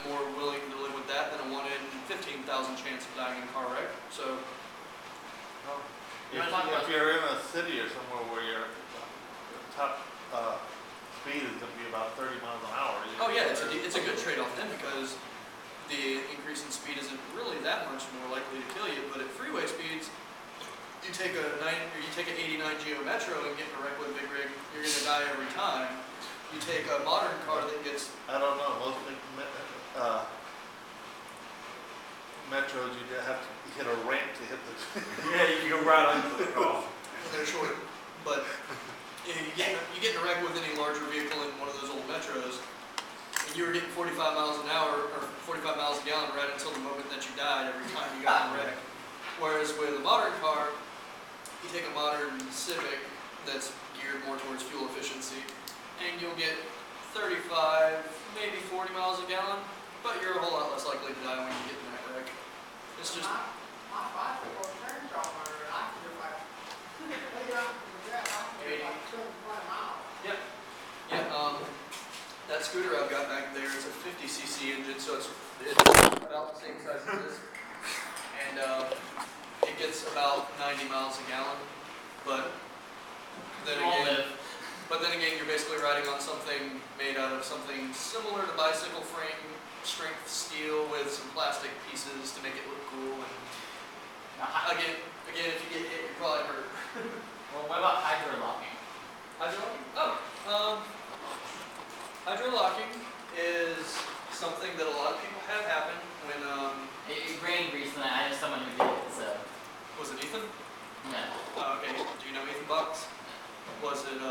more willing to live with that than a 1 in 15,000 chance of dying in a car wreck. So, if you're in a city or somewhere where your top speed is going to be about 30 miles an hour. Oh yeah, it's a good trade-off then, because the increase in speed isn't really that much more likely to kill you. But at freeway speeds, you take an 89 Geo Metro and get in a wreck with a big rig, you're going to die every time. You take a modern car that gets... I don't know, most Metros you have to hit a ramp to hit the... Yeah, you go right onto the car. They're short, but you get in a wreck with any larger vehicle in one of those old Metros, and you were getting 45 miles an hour or 45 miles a gallon right until the moment that you died every time you got in a wreck. Whereas with a modern car, you take a modern Civic that's geared more towards fuel efficiency, and you'll get 35, maybe 40 miles a gallon, but you're a whole lot less likely to die when you get in that wreck. It's just... My bicycle turns off on her, and I can just like, lay down from the grass, I can do like 220 miles. Yep. Yeah, that scooter I've got back there is a 50cc engine, so it's about the same size as this. And it gets about 90 miles a gallon. But then again, you're basically riding on something made out of something similar to bicycle frame strength steel with some plastic pieces to make it look cool. And again, if you get hit, you're probably hurt. Well, what about hydro-locking? Hydro-locking is something that a lot of people have happen when... It rained recently. I know someone who did it, so... Was it Ethan? No. Oh, okay. Do you know Ethan Bucks? Was it,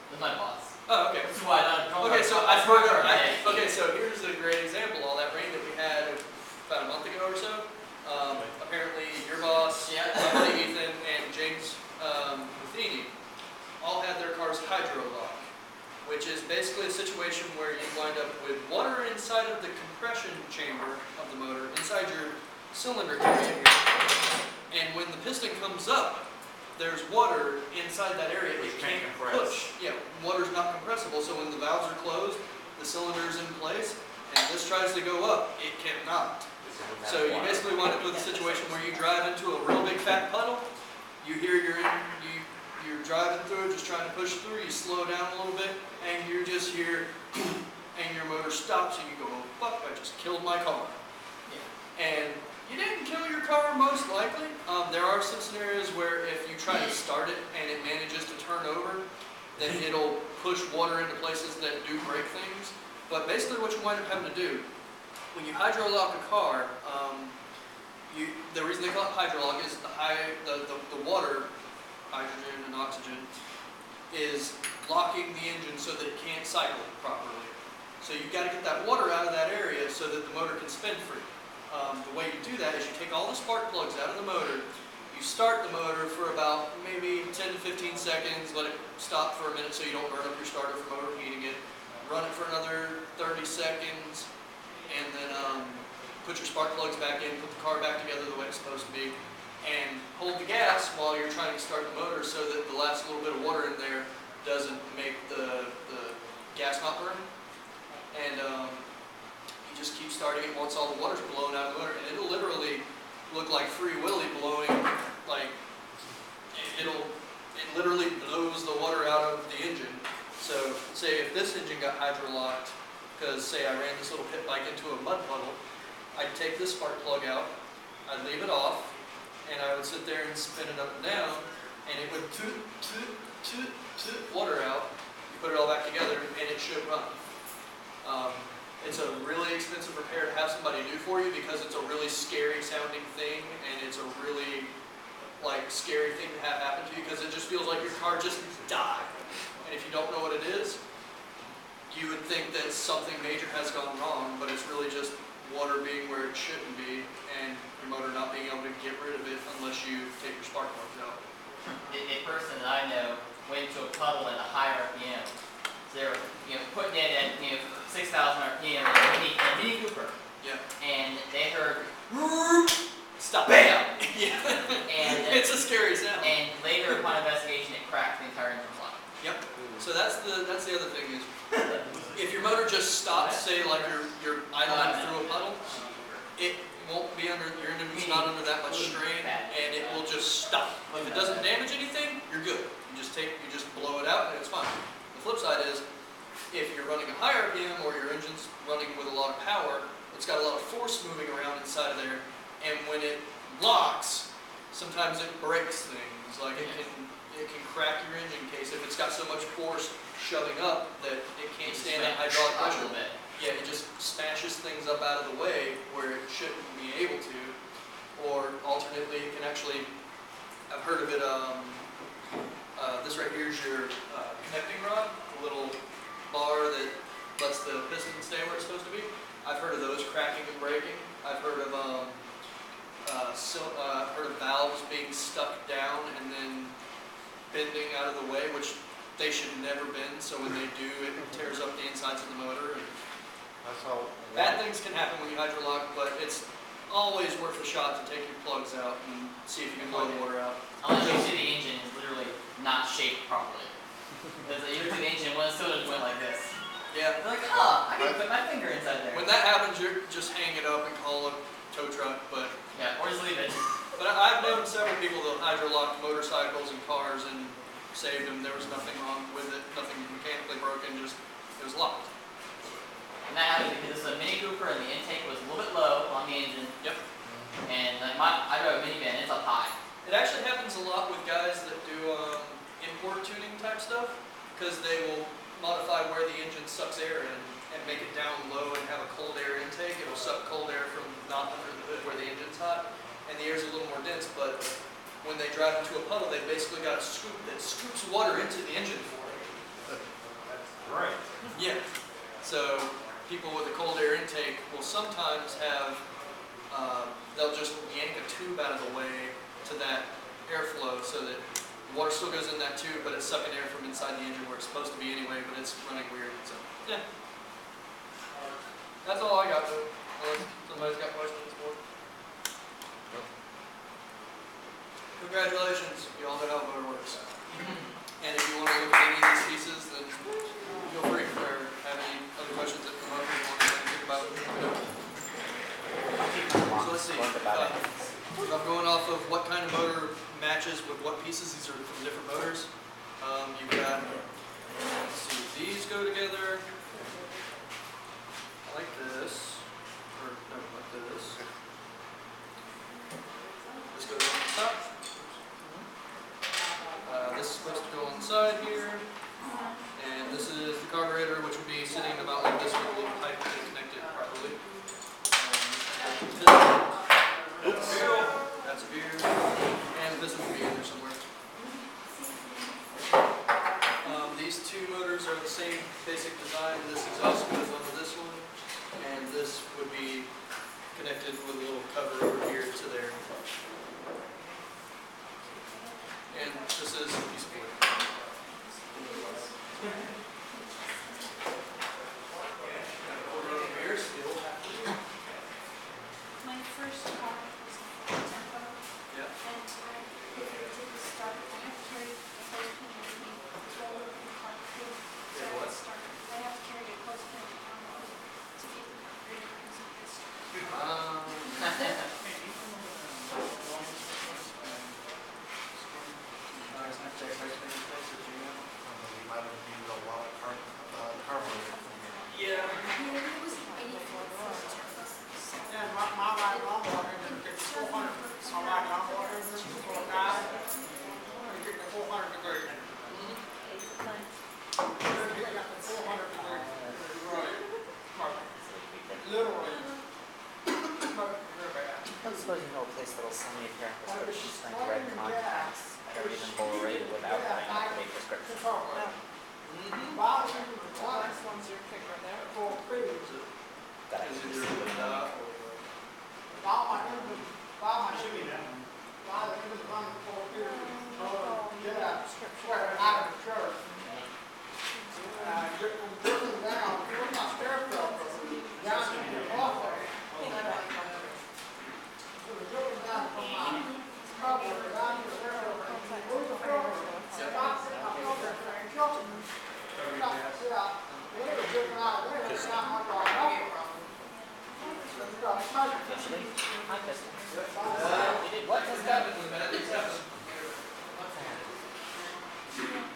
It was my boss. Oh, okay. That's why I don't Okay, so okay, so here's a great example. All that rain that we had about a month ago or so. Apparently, your boss, my buddy Ethan, and James Matheny all had their cars hydro-lock, which is basically a situation where you wind up with water inside of the compression chamber of the motor, inside your cylinder area here. And when the piston comes up, there's water inside that area. It can't push. Yeah, water's not compressible, so when the valves are closed, the cylinder's in place, and this tries to go up, it cannot. So you basically wind up with a situation where you drive into a real big fat puddle, you hear you're driving through it, just trying to push through, you slow down a little bit, and you just hear, and your motor stops, and you go, oh fuck, I just killed my car. And you didn't kill your car, most likely. There are some scenarios where if you try to start it and it manages to turn over, then it'll push water into places that do break things. But basically what you wind up having to do, when you hydro-lock a car, the reason they call it hydro-lock is the water, hydrogen and oxygen, is locking the engine so that it can't cycle properly. So you've got to get that water out of that area so that the motor can spin free. The way you do that is you take all the spark plugs out of the motor, you start the motor for about maybe 10 to 15 seconds, let it stop for a minute so you don't burn up your starter from overheating it, run it for another 30 seconds, and then put your spark plugs back in, put the car back together the way it's supposed to be, and hold the gas while you're trying to start the motor so that the last little bit of water in there doesn't make the gas not burn. And you just keep starting it once all the water's blown out of the motor, and it'll literally look like Free Willy blowing, like it literally blows the water out of the engine. So say if this engine got hydro-locked, because say I ran this little pit bike into a mud puddle, I'd take this spark plug out, I'd leave it off, and I would sit there and spin it up and down, and it would toot, toot, toot, toot water out. You put it all back together, and it should run. It's a really expensive repair to have somebody do for you because it's a really scary sounding thing, and it's a really scary thing to have happen to you because it just feels like your car just died. And if you don't know what it is, you would think that something major has gone wrong, but it's really just water being where it shouldn't be and your motor not being able to get rid of it unless you take your spark plugs out. A person that I know went into a puddle at a high RPM. So they were, putting it at 6,000 RPM in a Mini Cooper. Yeah. And they heard stop. Bam! Yeah. And it's a scary sound. And later, upon investigation, it cracked the entire engine block. Yep. So that's the other thing is, if your motor just stops, say like you're idling it's got a lot of force moving around inside of there, and when it locks, sometimes it breaks things. Like it can crack your engine case if it's got so much force shoving up that it can't stand that hydraulic pressure. Yeah, it just smashes things up out of the way where it shouldn't be able to. Or alternately, it can actually, I've heard of it, this right here is your connecting rod, a little bar that lets the piston stay where it's supposed to be. I've heard of those cracking and breaking. I've heard of valves being stuck down and then bending out of the way, which they should never bend. So when they do, it tears up the insides of the motor. And That's all. bad things can happen when you hydrolock, but it's always worth a shot to take your plugs out and see if you can blow the water out. Unless you see the engine is literally not shaped properly. Because you look at the engine, one still just went like this. Yeah. They're like, huh, I can put my finger inside there. When that happens, you just hang it up and call a tow truck. But Or just leave it. I've known several people that hydrolocked motorcycles and cars and saved them. There was nothing wrong with it, nothing mechanically broken, just it was locked. And that happened because this is a Mini Cooper and the intake was a little bit low on the engine. Yep. And like I drive a minivan, it's up high. It actually happens a lot with guys that do import tuning type stuff, because they will modify where the engine sucks air in and make it down low and have a cold air intake. It'll suck cold air from not under the hood where the engine's hot, and the air's a little more dense, but when they drive into a puddle, they basically got a scoop that scoops water into the engine for it. Right. Yeah. So people with a cold air intake will sometimes have, they'll just yank a tube out of the way to that airflow so that water still goes in that tube, but it's sucking air from inside the engine where it's supposed to be anyway, but it's running weird. So, yeah. That's all I got though. Unless somebody's got questions for it. Congratulations. You all know how a motor works. And if you want to look at any of these pieces, then feel free. Or have any other questions that come up or you want to think about it. So let's see. If I'm going off of what kind of motor matches with what pieces, these are from different motors. You've got, let's see, these go together. I like this. Or no, like this. This goes on the top. This is supposed to go on the side here. And this is the carburetor, which would be sitting about like this with a little pipe to connect it properly. That's a beer. And this one will be in there somewhere. These two motors are the same basic design. This exhaust goes onto this one. And this would be connected with a little cover over here to there. And this is a piece of wood. My first car was a tempo, Yeah. and if it didn't start, I have to carry a clothespin with me to roll over the car too. So Yeah, what? I have to carry a clothespin on the road to get the carburetor because it gets started. You might have needed a lot of carburetor from here. Yeah. Yeah, it was 84 for a tempo. So Yeah, my ride lawnmower, it's 400, my ride lawnmower, for a guy, you get the 400 degree. You got the 400 degree, right, literally, real bad. I was supposed to know a place that'll send me a pair of prescription strength red contacts that are even more rated without having to pay prescription. last one's your pick right there. That I Is can it see your with window? officially. Hi, Kristen. You did what? Things happen, bad things happen. What's that?